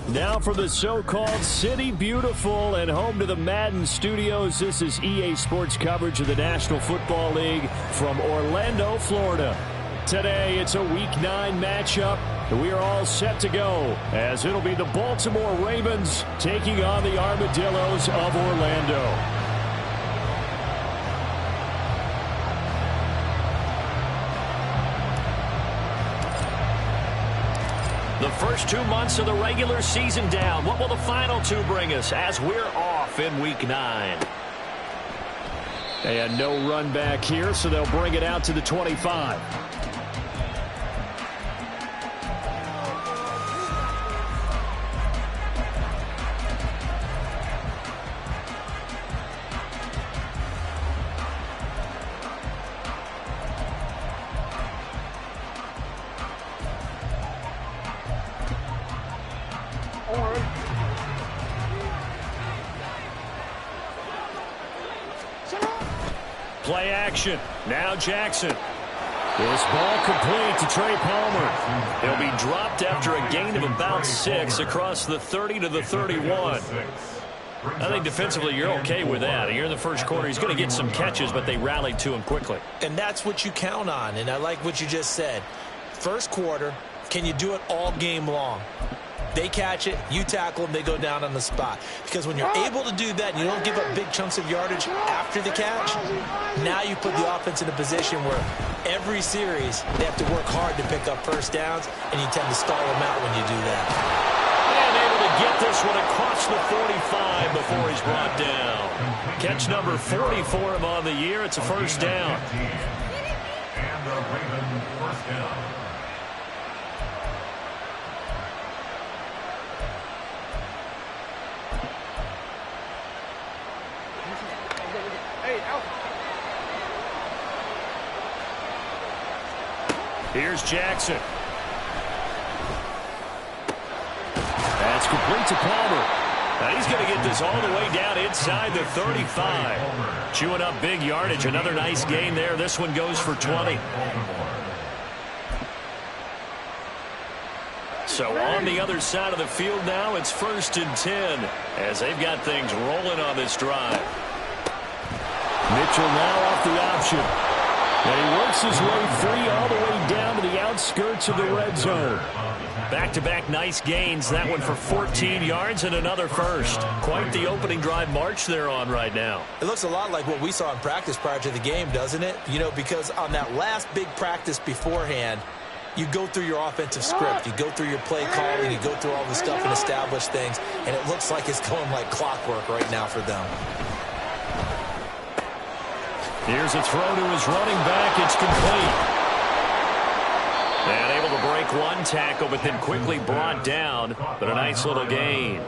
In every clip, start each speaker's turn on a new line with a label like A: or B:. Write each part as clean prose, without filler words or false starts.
A: Now for the so-called City Beautiful and home to the Madden Studios. This is EA Sports coverage of the National Football League from Orlando, Florida. Today, it's a Week 9 matchup. We are all set to go as it'll be the Baltimore Ravens taking on the Armadillos of Orlando. The first 2 months of the regular season down. What will the final 2 bring us as we're off in Week 9? And no run back here, so they'll bring it out to the 25. Play action. Now Jackson. This ball complete to Trey Palmer. He'll be dropped after a gain of about 6 across the 30 to the 31. I think defensively you're okay with that. Here in the first quarter, he's going to get some catches, but they rallied to him quickly.
B: And that's what you count on, and I like what you just said. First quarter, can you do it all game long? They catch it, you tackle them, they go down on the spot. Because when you're able to do that and you don't give up big chunks of yardage after the catch, now you put the offense in a position where every series they have to work hard to pick up first downs, and you tend to stall them out when you do that.
A: And able to get this one across the 45 before he's brought down. Catch number 40 for him on the year. It's a first down.
C: And the Ravens first down.
A: Here's Jackson. That's complete to Palmer. Now he's going to get this all the way down inside the 35. Chewing up big yardage. Another nice gain there. This one goes for 20. So on the other side of the field now, it's 1st and 10 as they've got things rolling on this drive. Mitchell now off the option. And he works his way free all the way down to the outskirts of the red zone. Back-to-back nice gains. That one for 14 yards and another first. Quite the opening drive march they're on right now.
B: It looks a lot like what we saw in practice prior to the game, doesn't it? You know, because on that last big practice beforehand, you go through your offensive script. You go through your play calling. You go through all the stuff and establish things. And it looks like it's going like clockwork right now for them.
A: Here's a throw to his running back. It's complete. And able to break one tackle, but then quickly brought down. But a nice little gain.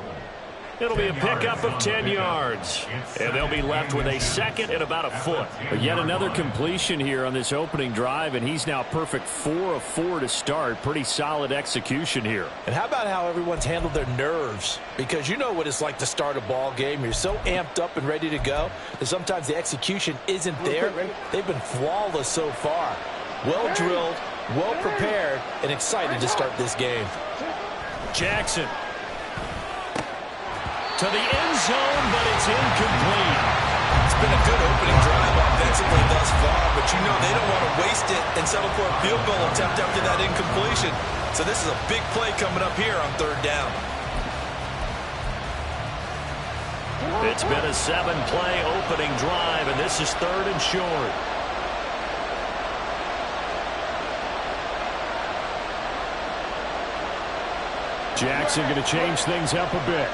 A: It'll be a pickup of 10 yards. And they'll be left with a second and about a foot. But yet another completion here on this opening drive, and he's now perfect 4 of 4 to start. Pretty solid execution here.
B: And how about how everyone's handled their nerves? Because you know what it's like to start a ball game. You're so amped up and ready to go that sometimes the execution isn't there. They've been flawless so far. Well drilled, well prepared, and excited to start this game.
A: Jackson. To the end zone, but it's incomplete.
B: It's been a good opening drive offensively thus far, but you know they don't want to waste it and settle for a field goal attempt after that incompletion. So this is a big play coming up here on 3rd down.
A: It's been a 7-play opening drive, and this is 3rd and short. Jackson going to change things up a bit.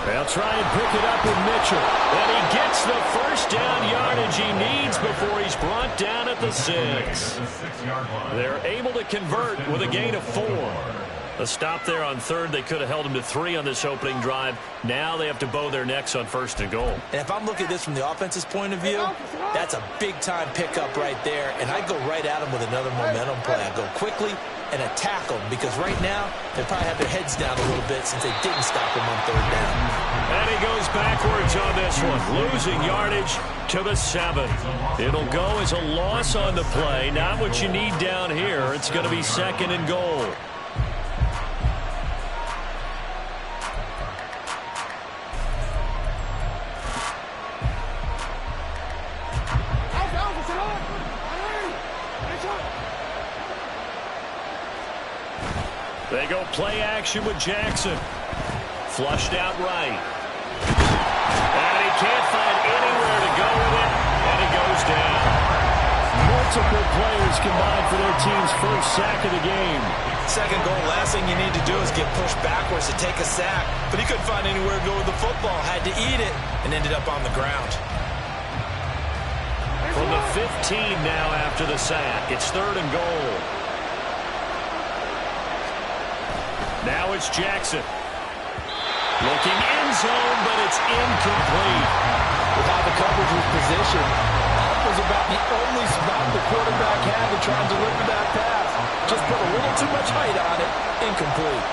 A: They'll try and pick it up with Mitchell. And he gets the first down yardage he needs before he's brought down at the 6. They're able to convert with a gain of 4. A stop there on 3rd. They could have held him to 3 on this opening drive. Now they have to bow their necks on 1st and goal.
B: And if I'm looking at this from the offense's point of view, that's a big-time pickup right there. And I go right at him with another momentum play. I go quickly and attack them, because right now they probably have their heads down a little bit since they didn't stop them on third down.
A: And he goes backwards on this one, losing yardage to the 7. It'll go as a loss on the play. Not what you need down here. It's going to be 2nd and goal. They go play action with Jackson. Flushed out right. And he can't find anywhere to go with it, and he goes down. Multiple players combined for their team's first sack of the game.
B: 2nd goal, last thing you need to do is get pushed backwards to take a sack. But he couldn't find anywhere to go with the football, had to eat it, and ended up on the ground.
A: From the 15 now after the sack. It's 3rd and goal. Now it's Jackson. Looking end zone, but it's incomplete.
D: With how the coverage was positioned, that was about the only spot the quarterback had to try and deliver that pass. Just put a little too much height on it. Incomplete.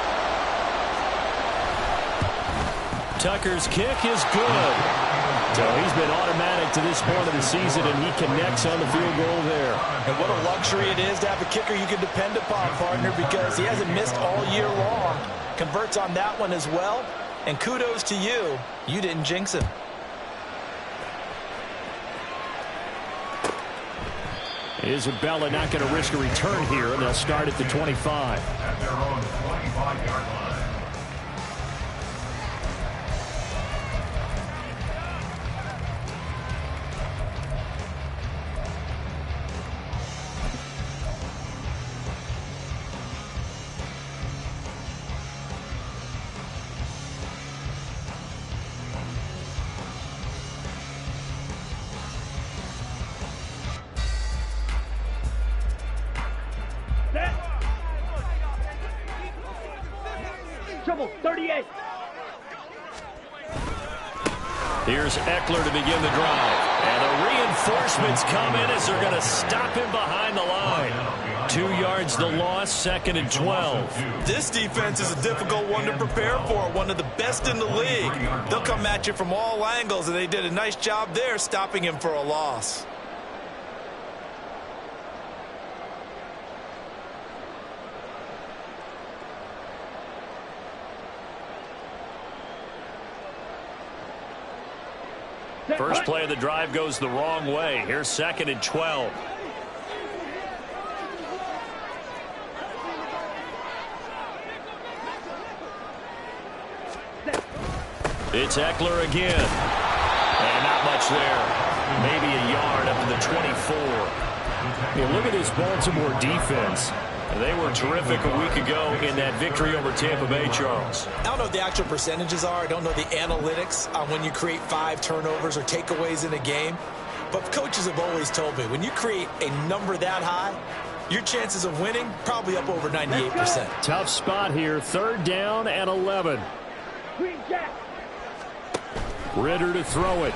A: Tucker's kick is good. So he's been automatic to this point of the season, and he connects on the field goal there.
B: And what a luxury it is to have a kicker you can depend upon, partner, because he hasn't missed all year long. Converts on that one as well. And kudos to you. You didn't jinx him.
A: Isabella not going to risk a return here, and they'll start at the 25.
C: At their own 25-yard line.
E: Trouble, 38.
A: Here's Eckler to begin the drive. And the reinforcements come in as they're going to stop him behind the line. 2 yards the loss, 2nd and 12.
B: This defense is a difficult one to prepare for, one of the best in the league. They'll come at you from all angles, and they did a nice job there stopping him for a loss.
A: First play of the drive goes the wrong way. Here's 2nd and 12. It's Eckler again. And not much there. Maybe a yard up to the 24. Yeah, look at this Baltimore defense. They were terrific a week ago in that victory over Tampa Bay, Charles.
B: I don't know what the actual percentages are. I don't know the analytics on when you create 5 turnovers or takeaways in a game. But coaches have always told me, when you create a number that high, your chances of winning probably up over 98%.
A: Tough spot here. 3rd down and 11. Ritter to throw it.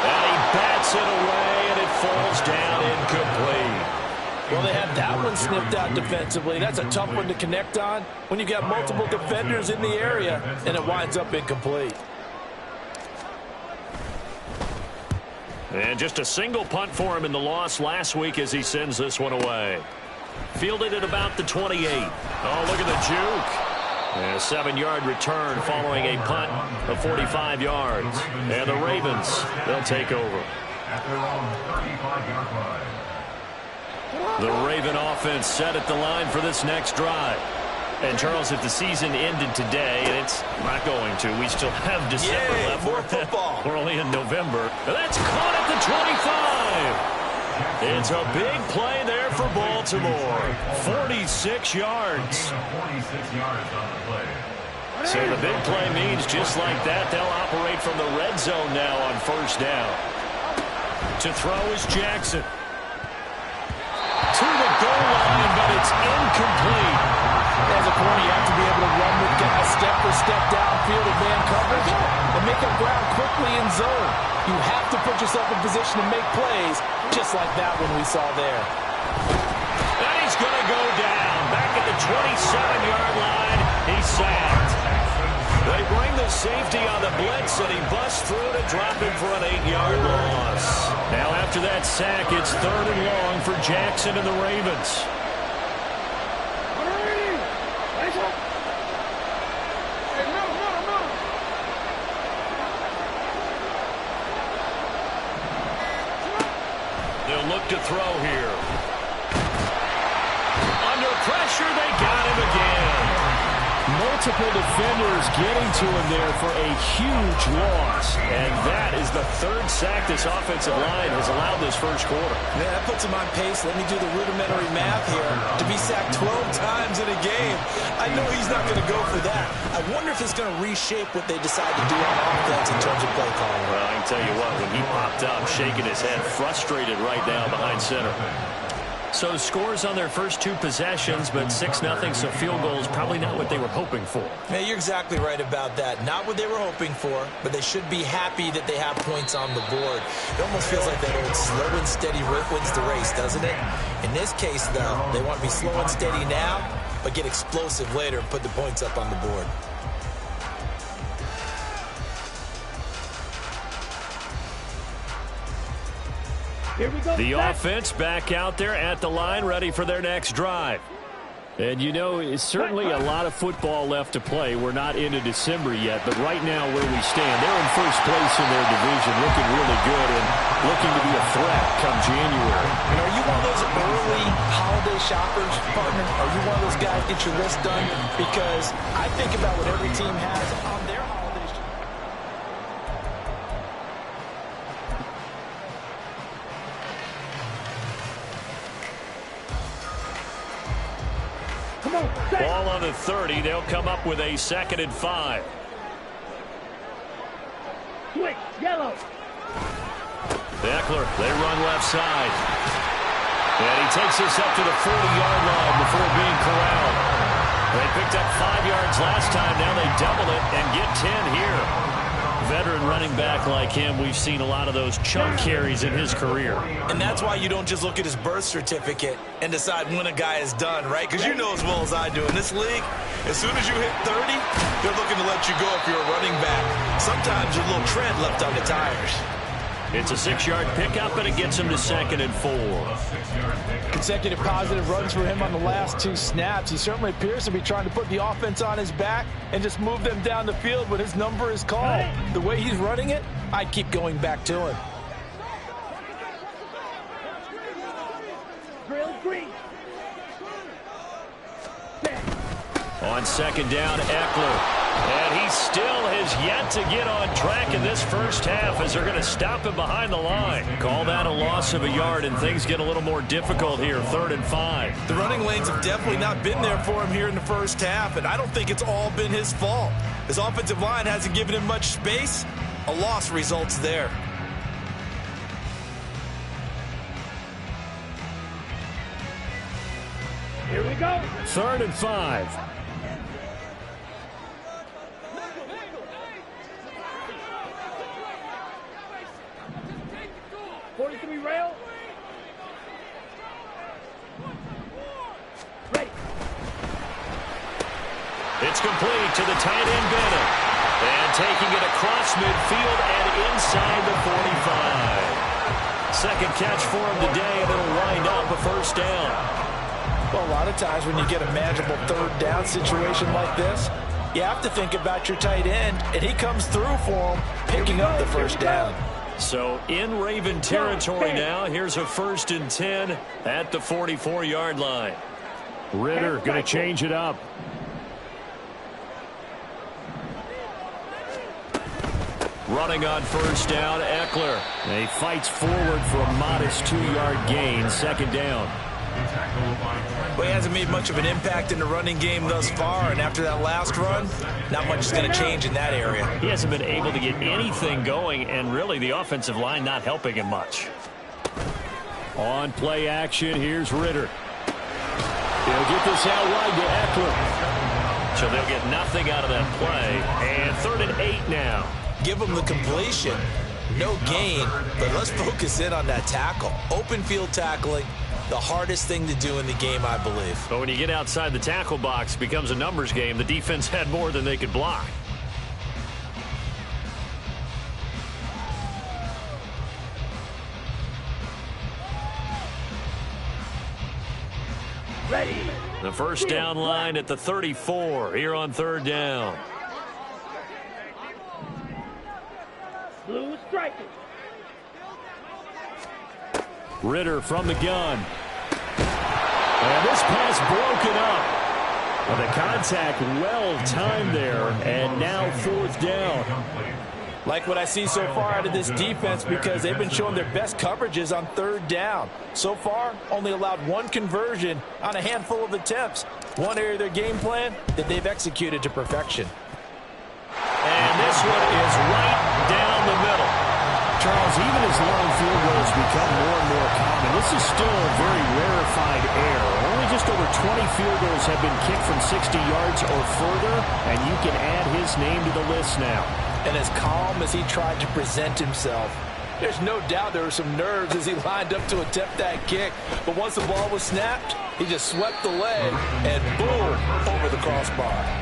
A: And he bats it away, and it falls down incomplete.
B: Well, they have that one sniffed out defensively. That's a tough one to connect on when you've got multiple defenders in the area, and it winds up incomplete.
A: And just a single punt for him in the loss last week as he sends this one away. Fielded at about the 28. Oh, look at the juke. And a 7-yard return following a punt of 45 yards. And the Ravens, they'll take over.
C: At their own 35-yard line.
A: The Raven offense set at the line for this next drive. And, Charles, if the season ended today, and it's not going to, we still have December left.
B: More football.
A: We're only in November. And that's caught at the 25. It's a big play there for Baltimore. 46 yards.
C: 46 yards on the play.
A: So the big play means just like that, they'll operate from the red zone now on 1st down. To throw is Jackson. To the goal line, but it's incomplete.
D: As a corner, you have to be able to run with guys step for step downfield in man coverage and make up ground quickly in zone. You have to put yourself in position to make plays, just like that one we saw there.
A: And he's going to go down. Back at the 27-yard line, he's sacked. They bring the safety on the blitz, and he busts through to drop him for an 8-yard loss. Now after that sack, it's 3rd and long for Jackson and the Ravens. They'll look to throw here. Under pressure, they got him again. Multiple defenders getting to him there for a huge loss. And that is the 3rd sack this offensive line has allowed this first quarter.
B: Man, that puts him on pace. Let me do the rudimentary math here. To be sacked 12 times in a game, I know he's not going to go for that. I wonder if it's going to reshape what they decide to do on offense in terms of play calling.
A: Well, I can tell you what, when he popped up, shaking his head, frustrated right now behind center. So scores on their first 2 possessions, but 6-0, so field goal is probably not what they were hoping for.
B: Man, you're exactly right about that. Not what they were hoping for, but they should be happy that they have points on the board. It almost feels like that old slow and steady wins the race, doesn't it? In this case, though, they want to be slow and steady now, but get explosive later and put the points up on the board.
E: Here we go.
A: The offense back out there at the line, ready for their next drive. And, you know, it's certainly a lot of football left to play. We're not into December yet, but right now where we stand, they're in first place in their division, looking really good and looking to be a threat come January.
B: And are you one of those early holiday shoppers, partner? Are you one of those guys get your list done? Because I think about what every team has on their holiday shop.
A: Ball on the 30. They'll come up with a 2nd and 5.
E: Switch, yellow.
A: Eckler, they run left side. And he takes this up to the 40-yard line before being corralled. They picked up 5 yards last time. Now they double it and get 10 here. Veteran running back like him, we've seen a lot of those chunk carries in his career.
B: And that's why you don't just look at his birth certificate and decide when a guy is done, right? Because you know as well as I do, in this league, as soon as you hit 30, they're looking to let you go if you're a running back. Sometimes there's a little tread left on the tires.
A: It's a 6-yard pickup, and it gets him to 2nd and 4.
D: Consecutive positive runs for him on the last 2 snaps. He certainly appears to be trying to put the offense on his back and just move them down the field when his number is called. The way he's running it, I keep going back to him.
E: Drill green.
A: On 2nd down, Eckler. And he still has yet to get on track in this first half as they're going to stop him behind the line. Call that a loss of a yard, and things get a little more difficult here, 3rd and 5.
B: The running lanes have definitely not been there for him here in the first half, and I don't think it's all been his fault. His offensive line hasn't given him much space. A loss results there.
E: Here we go.
A: 3rd and 5.
E: 43 rail. Ready.
A: It's complete to the tight end, Bennett. And taking it across midfield and inside the 45. Second catch for him today, and it'll wind up a first down.
B: Well, a lot of times when you get a manageable 3rd down situation like this, you have to think about your tight end, and he comes through for him, picking up the first down.
A: So in Raven territory now, here's a 1st and 10 at the 44-yard line. Ritter going to change it up. Running on 1st down, Eckler. And he fights forward for a modest 2-yard gain, 2nd down.
B: Well, he hasn't made much of an impact in the running game thus far, and after that last run, not much is going to change in that area.
A: He hasn't been able to get anything going, and really the offensive line not helping him much. On play action, here's Ritter. They'll get this out wide to Eckler. So they'll get nothing out of that play. And 3rd and 8 now.
B: Give them the completion. No gain, but let's focus in on that tackle. Open field tackling, the hardest thing to do in the game, I believe.
A: But when you get outside the tackle box, it becomes a numbers game. The defense had more than they could block.
E: Ready.
A: The first down line at the 34 here on 3rd down.
E: Blue striking.
A: Ritter from the gun. And this pass broken up. Well, the contact well timed there, and now 4th down.
D: Like what I see so far out of this defense because they've been showing their best coverages on 3rd down. So far, only allowed 1 conversion on a handful of attempts. One area of their game plan that they've executed to perfection.
A: And this one is right down the middle.
F: Charles, even as long field goals become more and more common, this is still a very rarefied error. Only just over 20 field goals have been kicked from 60 yards or further, and you can add his name to the list now.
D: And as calm as he tried to present himself, there's no doubt there were some nerves as he lined up to attempt that kick. But once the ball was snapped, he just swept the leg and boom, over the crossbar.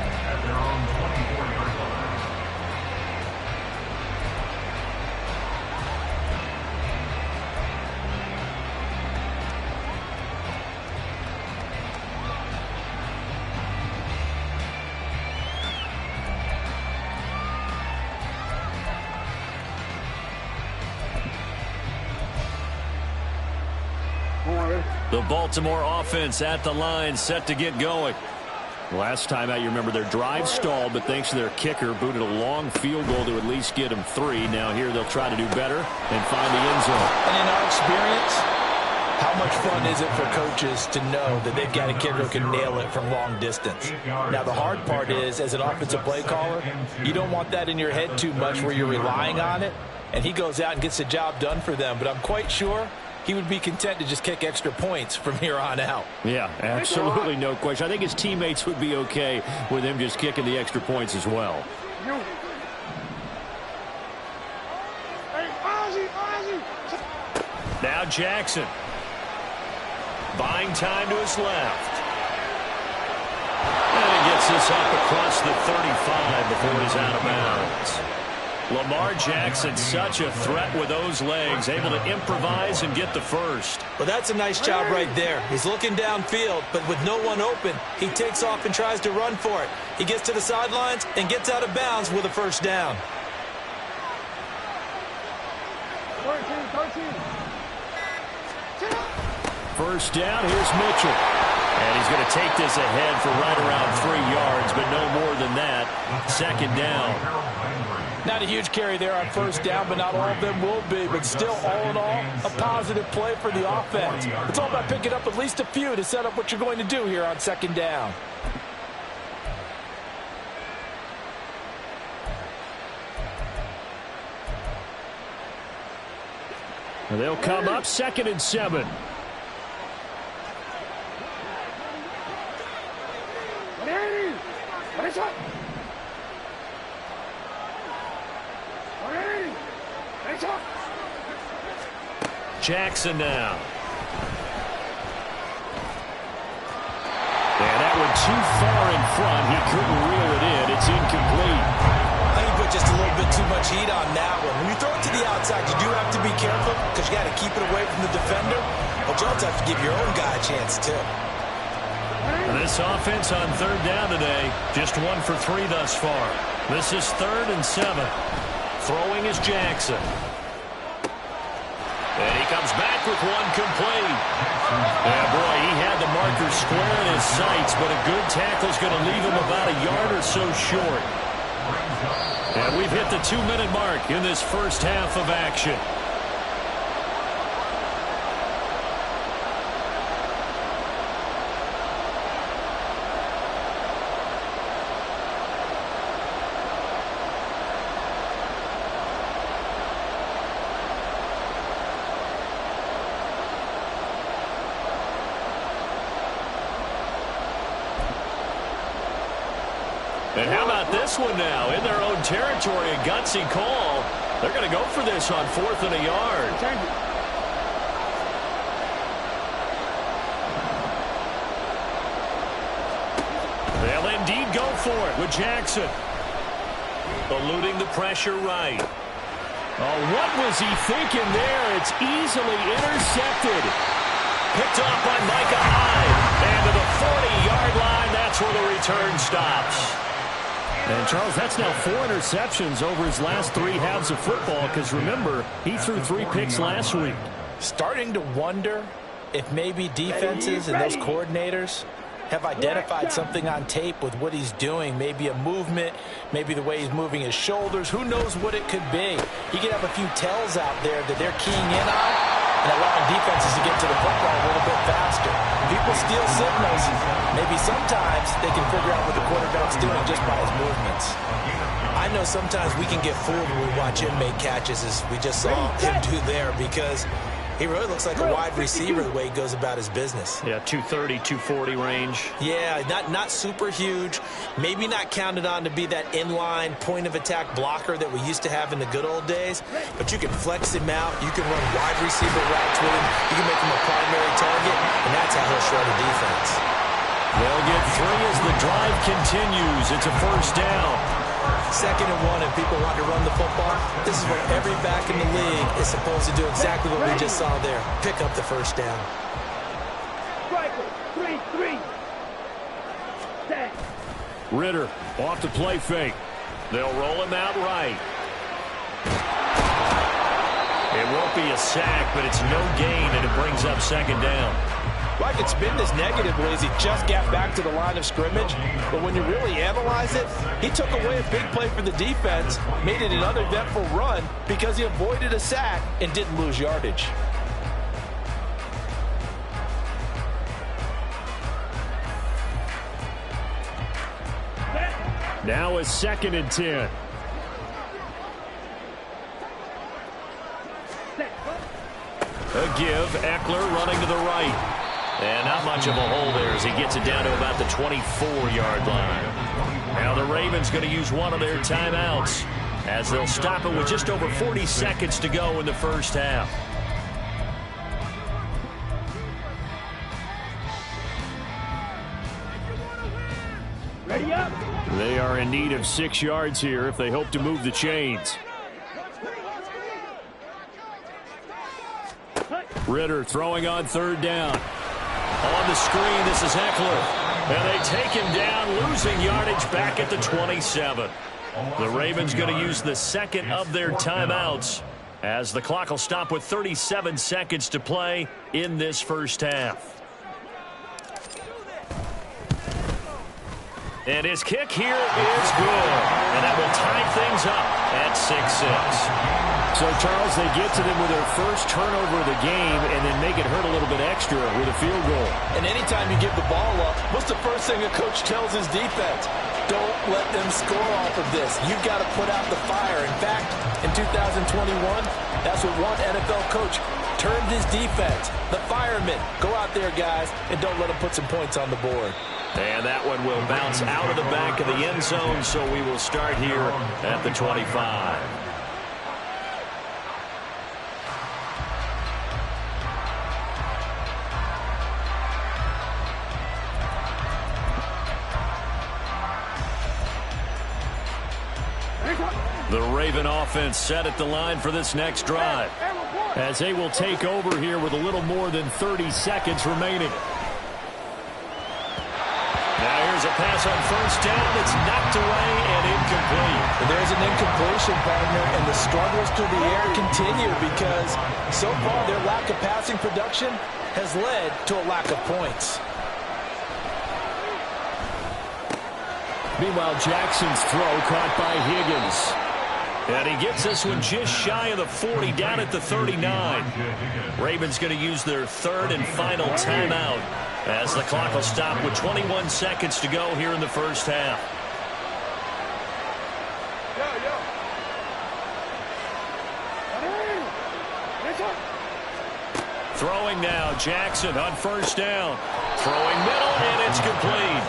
A: The Baltimore offense at the line, set to get going. Last time out, you remember their drive stalled, but thanks to their kicker, booted a long field goal to at least get them 3. Now here they'll try to do better and find the end zone.
D: And in our experience, how much fun is it for coaches to know that they've got a kicker who can nail it from long distance? Now, the hard part is, as an offensive play caller, you don't want that in your head too much where you're relying on it, and he goes out and gets the job done for them. But I'm quite sure he would be content to just kick extra points from here on out.
A: Yeah, absolutely no question. I think his teammates would be okay with him just kicking the extra points as well. Now Jackson. Buying time to his left. And he gets this up across the 35 before he's out of bounds. Lamar Jackson, such a threat with those legs, able to improvise and get the first.
B: Well, that's a nice job right there. He's looking downfield, but with no one open, he takes off and tries to run for it. He gets to the sidelines and gets out of bounds with a first down.
E: 13.
A: First down, here's Mitchell. And he's going to take this ahead for right around 3 yards, but no more than that. 2nd down.
D: Not a huge carry there on first down, but not all of them will be. But still, all in all, a positive play for the offense. It's all about picking up at least a few to set up what you're going to do here on 2nd down.
A: And they'll come up 2nd and 7. Jackson now. And that one too far in front. He couldn't reel it in. It's incomplete.
B: I think he put just a little bit too much heat on that one. When you throw it to the outside, you do have to be careful because you got to keep it away from the defender. But you also have to give your own guy a chance, too.
A: And this offense on 3rd down today, just 1 for 3 thus far. This is 3rd and 7. Throwing is Jackson. And he comes back with one complete. Yeah, boy, he had the marker square in his sights, but a good tackle is going to leave him about a yard or so short. And we've hit the 2-minute mark in this first half of action. And how about this one now? In their own territory, a gutsy call. They're going to go for this on 4th and a yard. They'll indeed go for it with Jackson. Eluding the pressure right.
F: Oh, what was he thinking there? It's easily intercepted.
A: Picked off by Micah Hyde. And to the 40-yard line, that's where the return stops.
F: And, Charles, that's now 4 interceptions over his last 3 halves of football because, remember, he threw 3 picks last week.
B: Starting to wonder if maybe defenses and those coordinators have identified something on tape with what he's doing. Maybe a movement, maybe the way he's moving his shoulders. Who knows what it could be? He could have a few tells out there that they're keying in on and allowing defenses to get to the football a little bit faster. People steal signals. Maybe sometimes they can figure out what the quarterback's doing just by his movements. I know sometimes we can get fooled when we watch him make catches, as we just saw him do there, because he really looks like a wide receiver the way he goes about his business.
A: Yeah, 230, 240 range.
B: Yeah, not super huge. Maybe not counted on to be that inline point-of-attack blocker that we used to have in the good old days. But you can flex him out. You can run wide receiver routes with him. You can make him a primary target, and that's how he'll shred a defense.
A: They'll get 3 as the drive continues. It's a first down.
B: 2nd and 1, and people want to run the football. This is what every back in the league is supposed to do, exactly what we just saw there. Pick up the first down.
E: Striker, 3-3. Set.
F: Ritter off the play fake.
A: They'll roll him out right. It won't be a sack, but it's no gain, and it brings up 2nd down.
D: Well, I could spin this negatively as he just got back to the line of scrimmage. But when you really analyze it, he took away a big play for the defense, made it an uneventful run because he avoided a sack and didn't lose yardage.
F: Now a 2nd and 10.
A: A give. Eckler running to the right. And not much of a hole there as he gets it down to about the 24-yard line. Now the Ravens going to use one of their timeouts as they'll stop it with just over 40 seconds to go in the first half.
E: Ready up.
F: They are in need of 6 yards here if they hope to move the chains. Ritter throwing on 3rd down.
A: On the screen, this is Eckler. And they take him down, losing yardage back at the 27. The Ravens going to use the 2nd of their timeouts as the clock will stop with 37 seconds to play in this first half. And his kick here is good. And that will tie things up at 6-6.
F: So, Charles, they get to them with their first turnover of the game and then make it hurt a little bit extra with a field goal.
D: And anytime you give the ball up, what's the first thing a coach tells his defense? Don't let them score off of this. You've got to put out the fire. In fact, in 2021, that's what one NFL coach termed his defense. The firemen. Go out there, guys, and don't let them put some points on the board.
A: And that one will bounce out of the back of the end zone, so we will start here at the 25. The Raven offense set at the line for this next drive,
F: as they will take over here with a little more than 30 seconds remaining.
A: Now here's a pass on first down. It's knocked away and incomplete.
D: And there's an incompletion, partner, and the struggles through the air continue because so far their lack of passing production has led to a lack of points.
F: Meanwhile, Jackson's throw caught by Higgins.
A: And he gets this one just shy of the 40, down at the 39. Ravens going to use their 3rd and final timeout as the clock will stop with 21 seconds to go here in the first half. Throwing now, Jackson on first down. Throwing middle, and it's complete.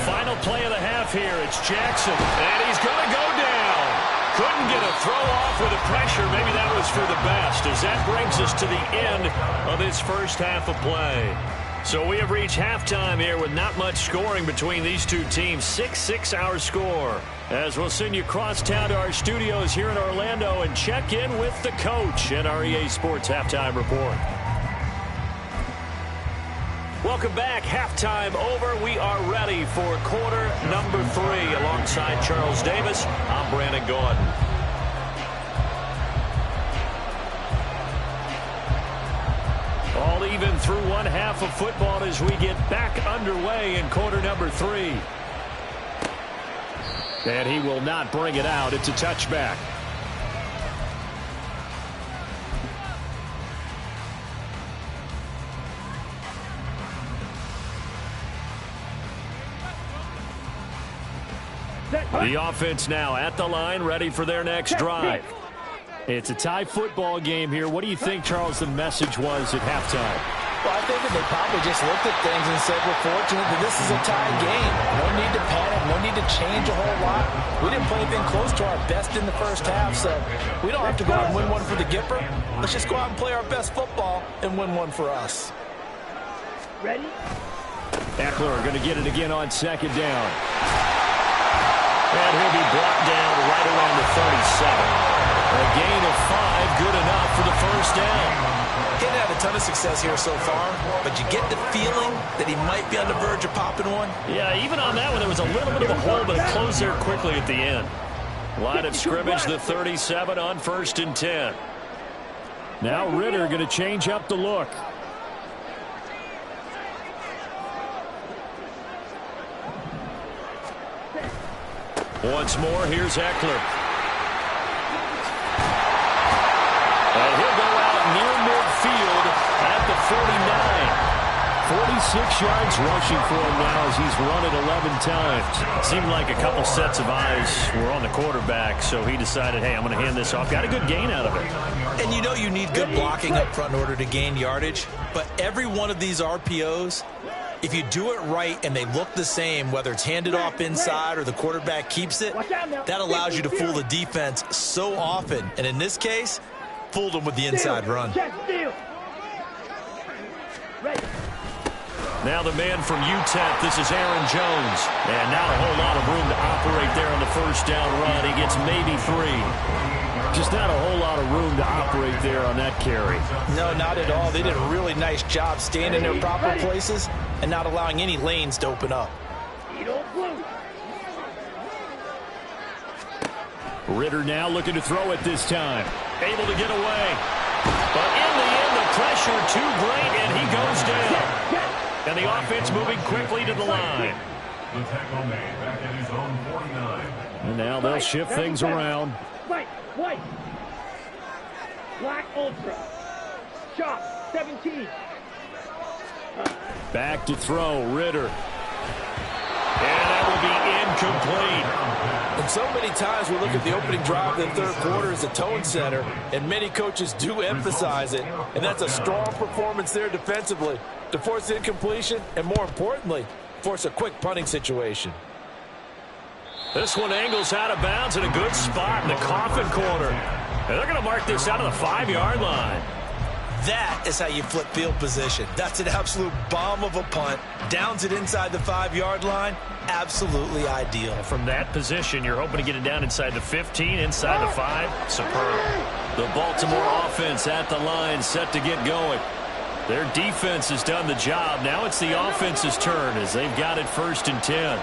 A: Final play of the half here. It's Jackson, and he's going to go down. Couldn't get a throw off with the pressure. Maybe that was for the best, as that brings us to the end of this first half of play. So we have reached halftime here with not much scoring between these two teams. 6-6 our score. As we'll send you across town to our studios here in Orlando and check in with the coach in our EA Sports Halftime Report. Welcome back. Halftime over. We are ready for quarter number 3. Alongside Charles Davis, I'm Brandon Gordon. All even through one half of football as we get back underway in quarter number 3. And he will not bring it out. It's a touchback. The offense now at the line, ready for their next drive. It's a tie football game here. What do you think, Charles, the message was at halftime?
D: Well, I think that they probably just looked at things and said, we're fortunate that this is a tie game. No need to panic. No need to change a whole lot. We didn't play anything close to our best in the first half, so we don't have to go out and win one for the Gipper. Let's just go out and play our best football and win one for us.
E: Ready?
A: Eckler going to get it again on second down. And he'll be brought down right around the 37. A gain of 5, good enough for the first down.
B: He hasn't had a ton of success here so far, but you get the feeling that he might be on the verge of popping one.
A: Yeah, even on that one, there was a little bit of a hole, but it closed there quickly at the end. Line of scrimmage, the 37 on 1st and 10. Now Ritter going to change up the look. Once more, here's Eckler. And he'll go out near midfield at the 49. 46 yards rushing for him now as he's run it 11 times. Seemed like a couple sets of eyes were on the quarterback, so he decided, hey, I'm going to hand this off. Got a good gain out of it.
B: And you know you need good blocking up front in order to gain yardage, but every one of these RPOs, if you do it right and they look the same, whether it's handed off inside or the quarterback keeps it, that allows you to fool the defense so often. And in this case, fooled them with the inside run.
A: Now the man from UTEP, this is Aaron Jones. And not a whole lot of room to operate there on the first down run. He gets maybe 3. Just not a whole lot of room to operate there on that carry.
B: No, not at all. They did a really nice job staying in their proper places and not allowing any lanes to open up.
A: Ritter now looking to throw it this time. Able to get away. But in the end, the pressure too great, and he goes down. And the offense moving quickly to the line.
C: The tackle made back at his own 49.
A: And now they'll shift things around.
E: White. Black Ultra. Shot 17.
A: Back to throw, Ritter. And that will be incomplete.
D: And so many times we look at the opening drive of the third quarter as a tone setter, and many coaches do emphasize it. And that's a strong performance there defensively to force incompletion and, more importantly, force a quick punting situation.
A: This one angles out of bounds in a good spot in the coffin corner. And they're going to mark this out of the 5-yard line.
B: That is how you flip field position. That's an absolute bomb of a punt. Downs it inside the 5-yard line. Absolutely ideal.
A: From that position, you're hoping to get it down inside the 15, inside the 5. Superb. The Baltimore offense at the line, set to get going. Their defense has done the job. Now it's the offense's turn as they've got it 1st and 10.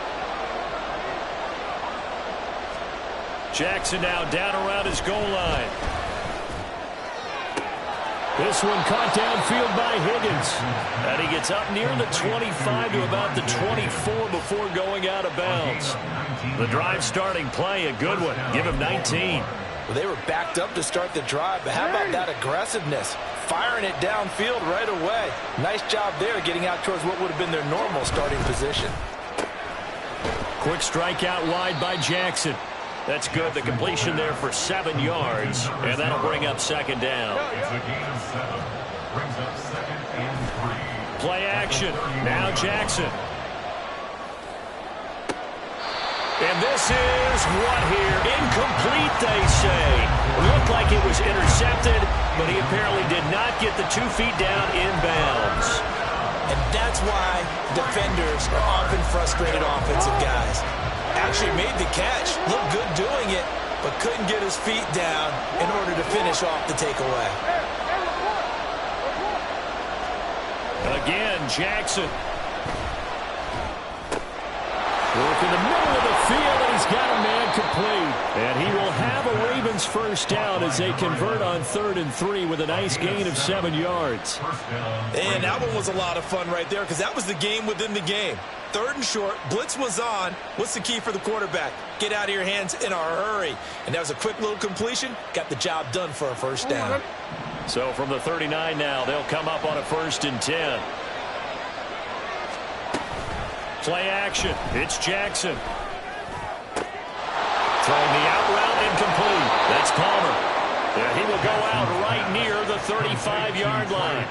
A: Jackson now down around his goal line. This one caught downfield by Higgins. And he gets up near the 25 to about the 24 before going out of bounds. The drive starting play, a good one. Give him 19.
D: Well, they were backed up to start the drive, but how about that aggressiveness? Firing it downfield right away. Nice job there getting out towards what would have been their normal starting position.
A: Quick strikeout wide by Jackson. That's good. The completion there for 7 yards. And that'll bring up 2nd down.
C: It's a gain of 7. Brings up 2nd and 3.
A: Play action. Now Jackson. And this is what here? Incomplete, they say. Looked like it was intercepted, but he apparently did not get the 2 feet down inbounds.
B: And that's why defenders are often frustrated offensive guys. Actually made the catch, looked good doing it, but couldn't get his feet down in order to finish off the takeaway.
A: Again, Jackson. Work in the middle of the field, and he's got a man complete. And he will have a Ravens first down as they convert on 3rd and 3 with a nice gain of 7 yards.
B: And that one was a lot of fun right there because that was the game within the game. 3rd and short, blitz was on. What's the key for the quarterback? Get out of your hands in a hurry. And that was a quick little completion. Got the job done for a first down.
A: So from the 39 now, they'll come up on a 1st and 10. Play action. It's Jackson. Throwing the out route incomplete. That's Palmer. Yeah, he will go out right near the 35-yard line.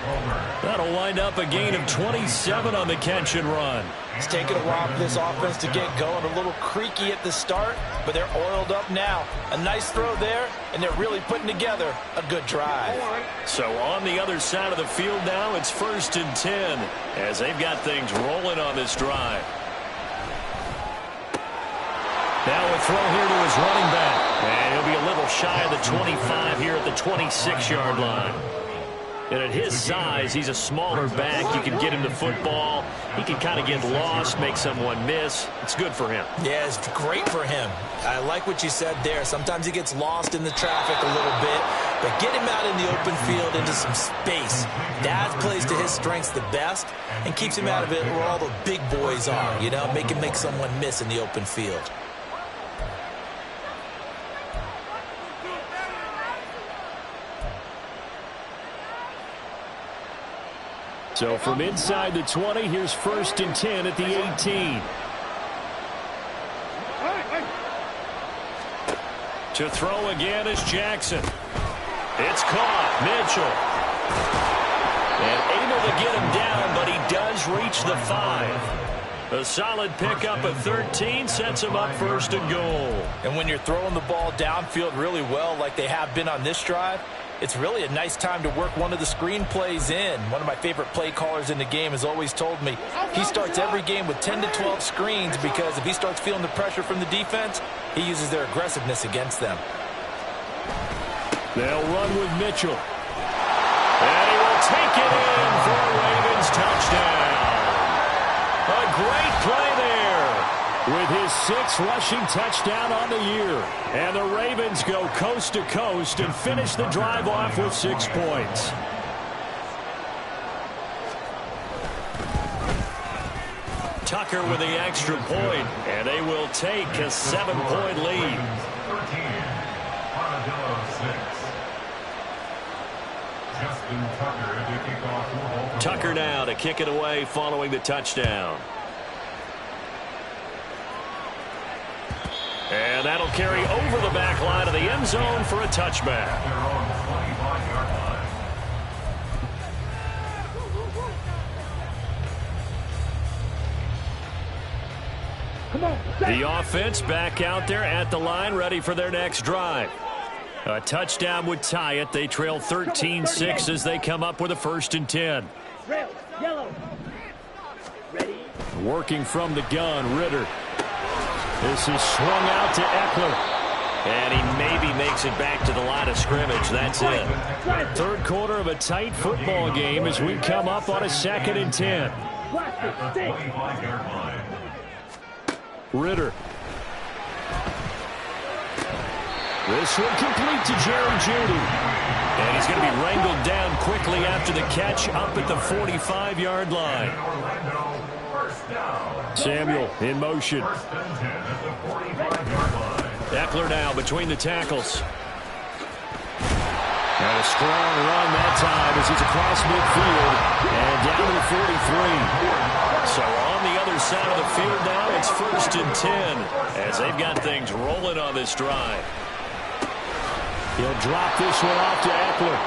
A: That'll wind up a gain of 27 on the catch and run.
B: It's taken a while for this offense to get going. A little creaky at the start, but they're oiled up now. A nice throw there, and they're really putting together a good drive.
A: So on the other side of the field now, it's 1st and 10 as they've got things rolling on this drive. Now a throw here to his running back. And he'll be a little shy of the 25 here at the 26-yard line. And at his size, he's a smaller back. You can get him the football. He can kind of get lost, make someone miss. It's good for him.
B: Yeah, it's great for him. I like what you said there. Sometimes he gets lost in the traffic a little bit, but get him out in the open field into some space. That plays to his strengths the best and keeps him out of it where all the big boys are, you know, make him make someone miss in the open field.
A: So from inside the 20, here's 1st and 10 at the 18. To throw again is Jackson. It's caught. Mitchell. And able to get him down, but he does reach the 5. A solid pickup of 13 sets him up 1st and goal.
B: And when you're throwing the ball downfield really well like they have been on this drive, it's really a nice time to work one of the screen plays in. One of my favorite play callers in the game has always told me he starts every game with 10 to 12 screens because if he starts feeling the pressure from the defense, he uses their aggressiveness against them.
A: They'll run with Mitchell. And he will take it in for a Ravens touchdown. A great play there with his 6th rushing touchdown on the year. And the Ravens go coast to coast and finish the drive off with 6 points. Tucker with the extra point, and they will take a 7-point lead.
C: 13, Armadillo 6. Justin Tucker to kick off.
A: Tucker now to kick it away following the touchdown. And that'll carry over the back line of the end zone for a touchback.
C: Their own 25-yard line.
E: Come on.
A: The offense back out there at the line, ready for their next drive. A touchdown would tie it. They trail 13-6 as they come up with a 1st and 10.
E: Rail, yellow. Ready?
A: Working from the gun, Ritter. This is swung out to Eckler. And he maybe makes it back to the line of scrimmage. That's it. 3rd quarter of a tight football game as we come up on a 2nd and 10.
C: At the 25-yard line.
A: Ritter. This one complete to Jerry Jeudy. And he's going to be wrangled down quickly after the catch up at the 45-yard line.
C: Orlando, first down.
A: Samuel in motion.
C: 1st and 10 at the 45-yard line.
A: Eckler now between the tackles. And a strong run that time as he's across midfield and down to the 43. So on the other side of the field now, it's 1st and 10 as they've got things rolling on this drive.
F: He'll drop this one off to Eckler.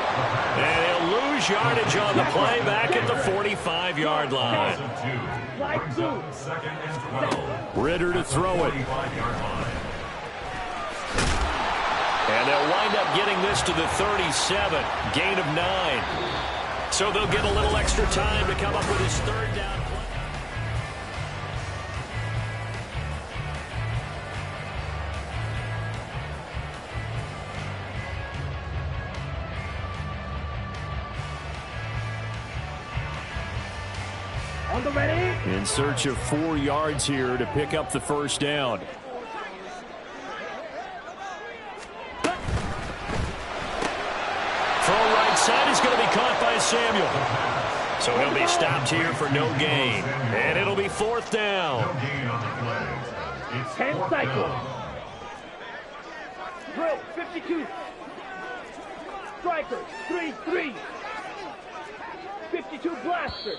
A: And he'll lose yardage on the play back at the 45-yard line.
C: Second and 12.
F: Ritter to throw it.
C: 45-yard line.
A: And they'll wind up getting this to the 37, gain of 9. So they'll get a little extra time to come up with his third down play.
E: On the ready.
F: In search of 4 yards here to pick up the first down.
A: Throw right side is going to be caught by Samuel. So he'll be stopped here for no gain. And it'll be fourth down.
C: No gain on the play. It's
E: 10
C: fourth
E: cycle.
C: down.
E: Drill 52. Striker 3-3. 52 blaster.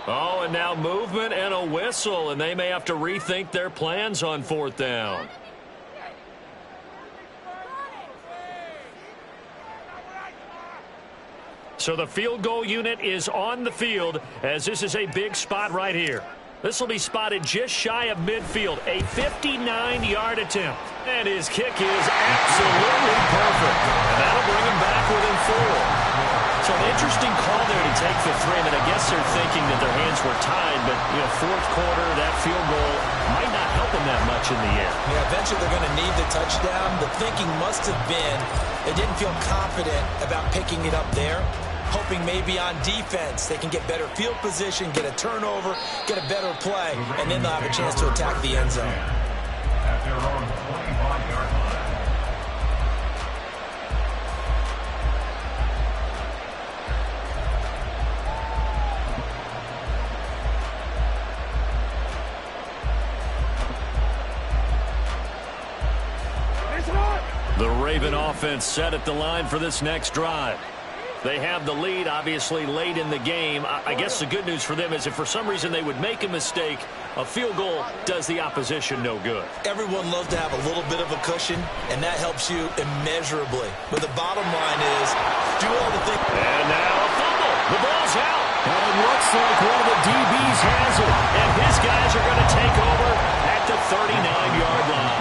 A: Oh, and now movement and a whistle, and they may have to rethink their plans on fourth down. So the field goal unit is on the field, as this is a big spot right here. This will be spotted just shy of midfield, a 59-yard attempt. And his kick is absolutely perfect. And that'll bring him back within 4. So an interesting call there to take the 3. I mean, I guess they're thinking that their hands were tied, but, fourth quarter, that field goal might not help them that much in the end.
B: Yeah, eventually they're going to need the touchdown. The thinking must have been they didn't feel confident about picking it up there, hoping maybe on defense they can get better field position, get a turnover, get a better play, and then they'll have a chance to attack the end zone.
C: At their own 25-yard line.
A: The Raven offense set at the line for this next drive. They have the lead, obviously, late in the game. I guess the good news for them is if for some reason they would make a mistake, a field goal does the opposition no good.
B: Everyone loves to have a little bit of a cushion, and that helps you immeasurably. But the bottom line is, do all the things.
A: And now a fumble. The ball's out.
F: And it looks like one of the DBs has it.
A: And his guys are going to take over at the 39-yard line.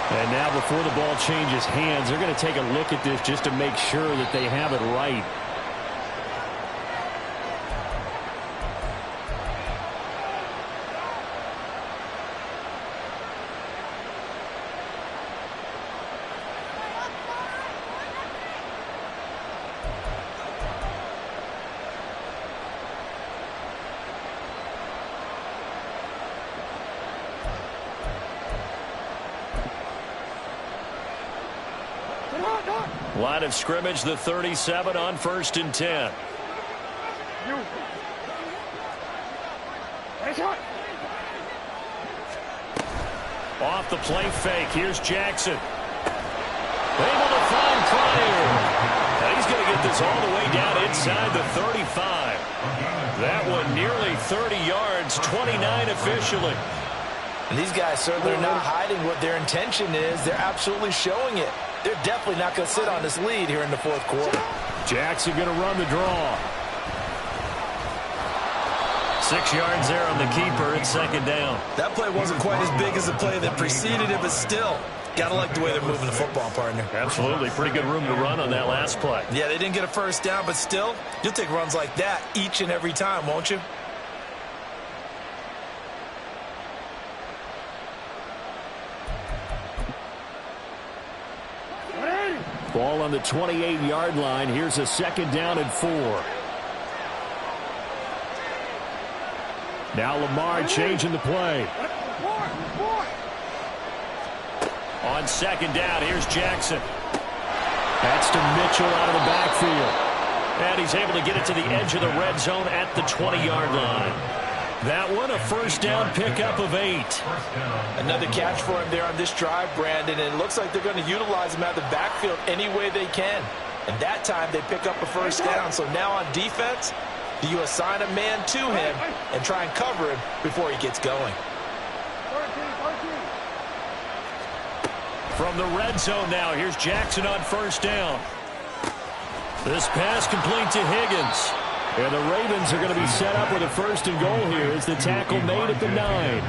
F: And now before the ball changes hands, they're going to take a look at this just to make sure that they have it right.
A: Line of scrimmage, the 37 on 1st and 10. Off the play fake. Here's Jackson. Able to find Pryor. And he's going to get this all the way down inside the 35. That one nearly 30 yards, 29 officially.
B: And these guys certainly are not hiding what their intention is. They're absolutely showing it. They're definitely not going to sit on this lead here in the fourth quarter.
F: Jackson going to run the draw.
A: 6 yards there on the keeper. It's second down.
B: That play wasn't quite as big as the play that preceded it, but still, got to like the way they're moving the football, partner.
A: Absolutely. Pretty good room to run on that last play.
B: Yeah, they didn't get a first down, but still, you'll take runs like that each and every time, won't you?
F: Ball on the 28-yard line. Here's a second down and 4. Now Lamar changing the play.
A: On second down, here's Jackson.
F: That's to Mitchell out of the backfield.
A: And he's able to get it to the edge of the red zone at the 20-yard line. That one, a first down pickup of 8.
B: Another catch for him there on this drive, Brandon, and it looks like they're going to utilize him out of the backfield any way they can. And that time they pick up a first down. So now on defense, do you assign a man to him and try and cover him before he gets going?
A: From the red zone now, here's Jackson on first down. This pass complete to Higgins.
F: And the Ravens are going to be set up with a first and goal here as the tackle made at the 9.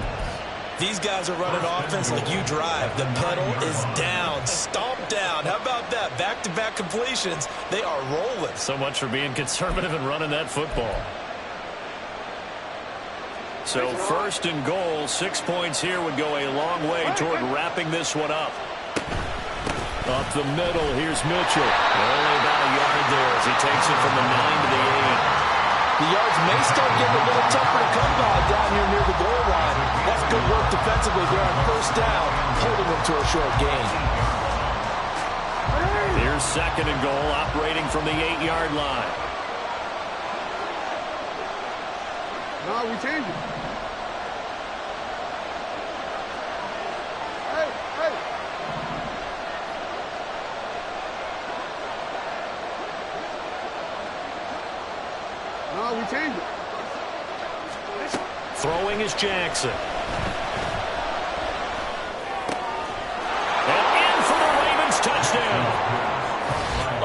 B: These guys are running offense like you drive. The pedal is down, stomped down. How about that? Back-to-back completions. They are rolling.
A: So much for being conservative and running that football. So first and goal, 6 points here would go a long way toward wrapping this one up. Up the middle, here's Mitchell. Only about a yard there as he takes it from the 9 to the 8.
D: The yards may start getting a little tougher to come by down here near the goal line. That's good work defensively there on first down, holding them to a short gain.
A: Here's second and goal, operating from the 8-yard line.
E: No, we change it. Hey, hey. No, we change it.
A: Throwing is Jackson. And in for the Ravens touchdown.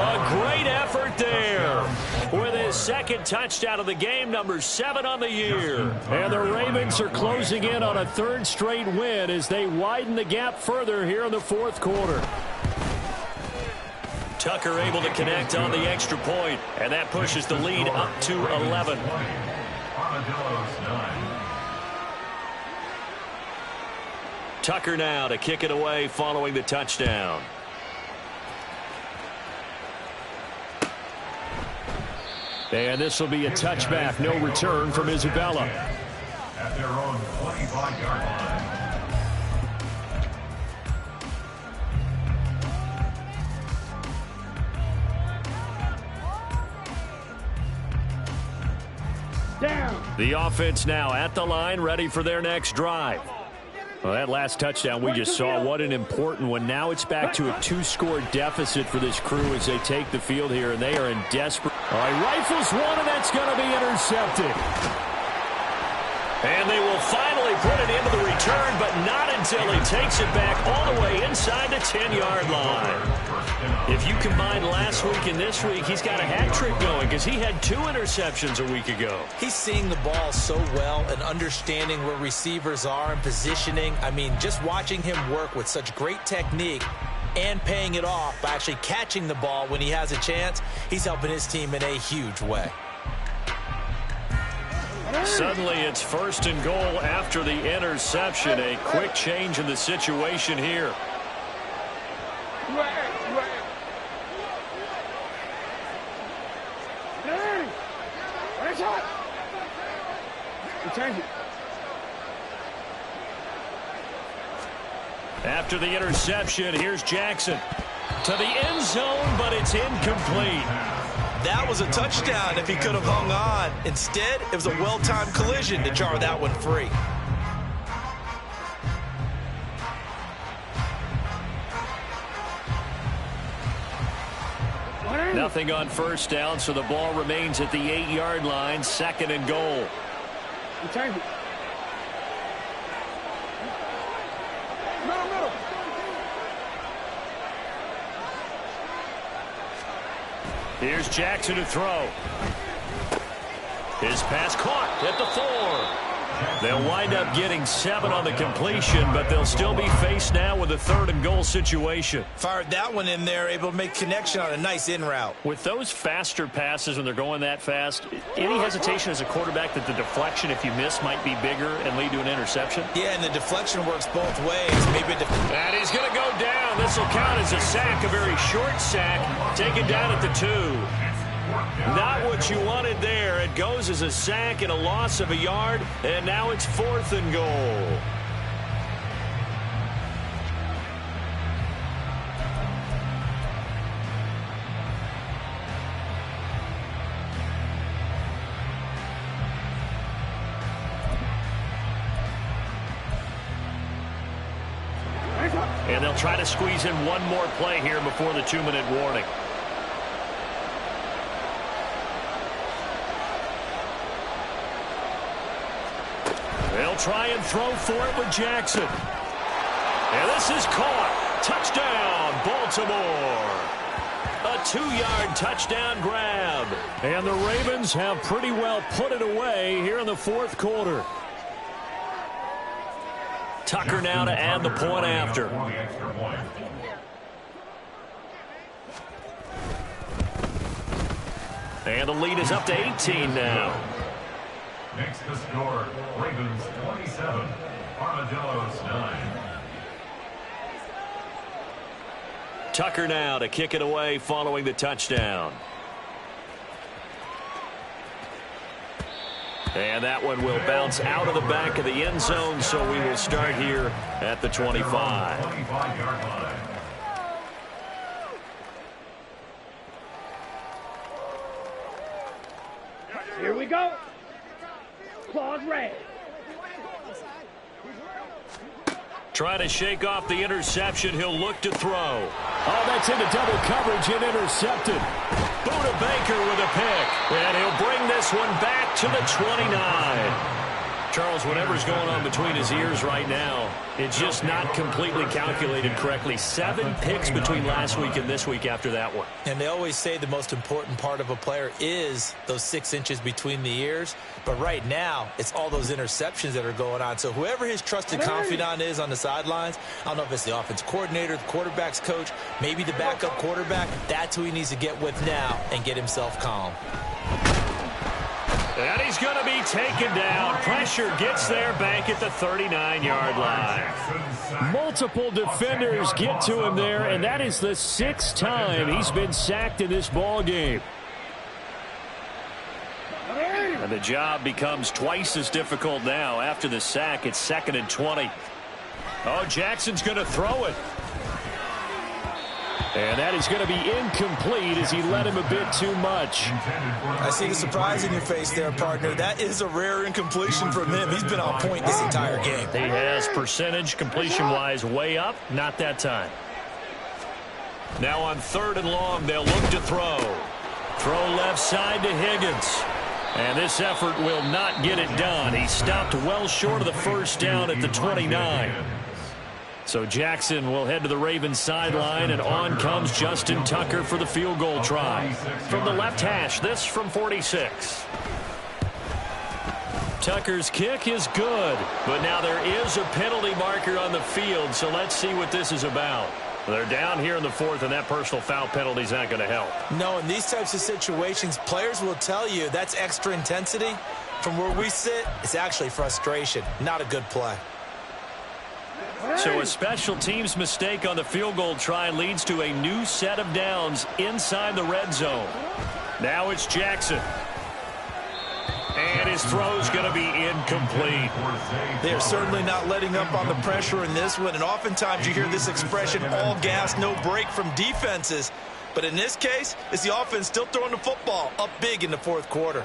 A: A great effort there. With his second touchdown of the game, number 7 on the year.
F: And the Ravens are closing in on a third straight win as they widen the gap further here in the fourth quarter.
A: Tucker able to connect on the extra point, and that pushes the lead up to 11. Tucker now to kick it away following the touchdown.
F: And this will be a touchback, no return from Isabella.
C: At their own 25-yard line.
E: Down.
F: The offense now at the line, ready for their next drive. Well, that last touchdown we just saw, what an important one. Now it's back to a 2-score deficit for this crew as they take the field here, and they are in desperate. All right, rifles one, and that's going to be intercepted.
A: And they will finally put it into the return, but not until he takes it back all the way inside the 10-yard line. If you combine last week and this week, he's got a hat trick going because he had 2 interceptions a week ago.
B: He's seeing the ball so well and understanding where receivers are and positioning. I mean, just watching him work with such great technique and paying it off by actually catching the ball when he has a chance, he's helping his team in a huge way.
A: Suddenly it's first and goal after the interception. A quick change in the situation here.
E: Change it.
A: After the interception, here's Jackson to the end zone, but it's incomplete.
B: That was a touchdown if he could have hung on. Instead, it was a well-timed collision to jar that one free.
A: Nothing on first down, so the ball remains at the 8-yard line, second and goal.
E: Change it. Middle.
A: Here's Jackson to throw. His pass caught at the 4. They'll wind up getting 7 on the completion, but they'll still be faced now with a third and goal situation.
B: Fired that one in there, able to make connection on a nice in route.
A: With those faster passes when they're going that fast, any hesitation as a quarterback that the deflection, if you miss, might be bigger and lead to an interception?
B: Yeah, and the deflection works both ways. Maybe
A: and he's going to go down. This will count as a sack, a very short sack, taken down at the 2. Not what you wanted there. It goes as a sack and a loss of a yard, and now it's 4th and goal. And they'll try to squeeze in one more play here before the 2-minute warning. They'll try and throw for it with Jackson. And this is caught. Touchdown, Baltimore. A 2-yard touchdown grab. And the Ravens have pretty well put it away here in the fourth quarter. Tucker now to add the point after. And the lead is up to 18 now.
C: Makes the score Ravens 27, Armadillos 9.
A: Tucker now to kick it away following the touchdown. And that one will bounce out of the back of the end zone, so we will start here at the 25.
C: 25-yard line.
E: Here we go. Claws red.
A: Trying to shake off the interception. He'll look to throw. Oh, that's into double coverage and intercepted. Buda Baker with a pick. And he'll bring this one back to the 29. Charles, whatever's going on between his ears right now, it's just not completely calculated correctly. 7 picks between last week and this week after that one.
B: And they always say the most important part of a player is those 6 inches between the ears. But right now, it's all those interceptions that are going on. So whoever his trusted confidant is on the sidelines, I don't know if it's the offense coordinator, the quarterback's coach, maybe the backup quarterback, that's who he needs to get with now and get himself calm.
A: And he's going to be taken down. Pressure gets there back at the 39-yard line.
F: Multiple defenders get to him there, and that is the 6th time he's been sacked in this ball game.
A: And the job becomes twice as difficult now. After the sack, it's 2nd and 20. Oh, Jackson's going to throw it.
F: And that is going to be incomplete as he led him a bit too much.
B: I see the surprise in your face there, partner. That is a rare incompletion from him. He's been on point this entire game.
A: He has percentage completion-wise way up. Not that time. Now on 3rd and long, they'll look to throw. Throw left side to Higgins. And this effort will not get it done. He stopped well short of the first down at the 29. So Jackson will head to the Ravens sideline, and on comes Justin Tucker for the field goal try. From the left hash, this from 46. Tucker's kick is good, but now there is a penalty marker on the field, so let's see what this is about. They're down here in the 4th, and that personal foul penalty is not going to help.
B: No, in these types of situations, players will tell you that's extra intensity. From where we sit, it's actually frustration, not a good play.
A: So a special teams mistake on the field goal try leads to a new set of downs inside the red zone. Now it's Jackson. And his throw's going to be incomplete.
B: They're certainly not letting up on the pressure in this one, and oftentimes you hear this expression, all gas, no break from defenses. But in this case, it's the offense still throwing the football up big in the 4th quarter.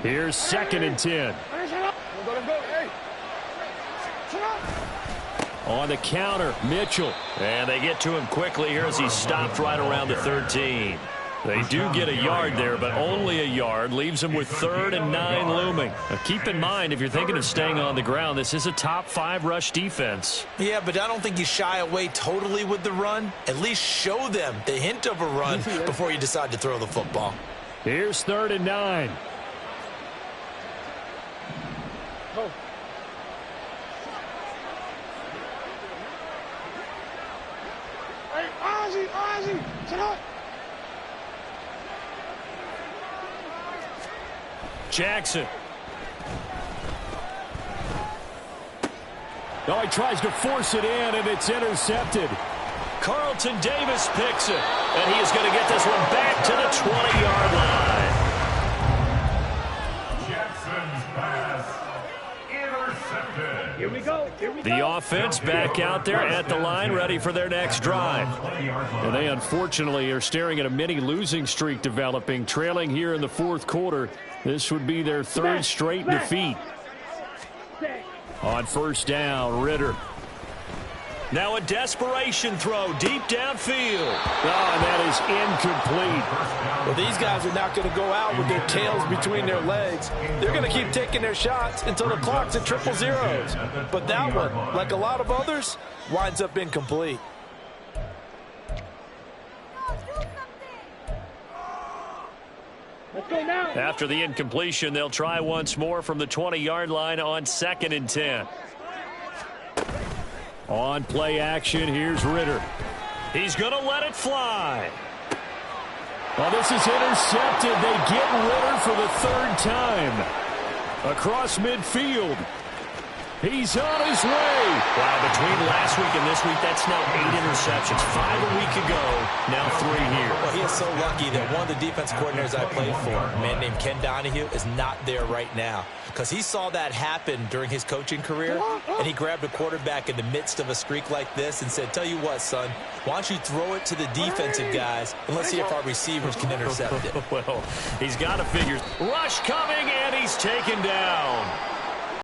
F: Here's 2nd and 10. On the counter, Mitchell.
A: And they get to him quickly here as he stopped right around the 13. They do get a yard there, but only a yard. Leaves him with 3rd and 9 looming. Now keep in mind, if you're thinking of staying on the ground, this is a top 5 rush defense.
B: Yeah, but I don't think you shy away totally with the run. At least show them the hint of a run before you decide to throw the football.
F: Here's 3rd and 9.
E: Go. Hey, Ozzy, shut up.
A: Jackson.
F: Oh, he tries to force it in, and it's intercepted.
A: Carlton Davis picks it. And he is going to get this one back to the 20-yard line.
C: Jackson's pass intercepted.
E: Here we go.
A: The offense back out there at the line, ready for their next drive.
F: And they unfortunately are staring at a mini losing streak developing, trailing here in the 4th quarter. This would be their 3rd straight defeat. On 1st down, Ritter.
A: Now a desperation throw deep downfield.
F: Oh, and that is incomplete.
D: Well, these guys are not going to go out with their tails between their legs. They're going to keep taking their shots until the clock's at 000. But that one, like a lot of others, winds up incomplete.
E: go now.
A: After the incompletion, they'll try once more from the 20-yard line on 2nd and 10.
F: On play action, here's Ritter.
A: He's going to let it fly.
F: Well, this is intercepted. They get Ritter for the 3rd time. Across midfield. He's on his way.
A: Wow, between last week and this week, that's now 8 interceptions. 5 a week ago, now 3 here.
B: Well, he is so lucky that one of the defense coordinators I played for, a man named Ken Donahue, is not there right now. Because he saw that happen during his coaching career, and he grabbed a quarterback in the midst of a streak like this and said, tell you what, son, why don't you throw it to the defensive guys, and let's see if our receivers can intercept it.
A: Well, he's got to figure. Rush coming, and he's taken down.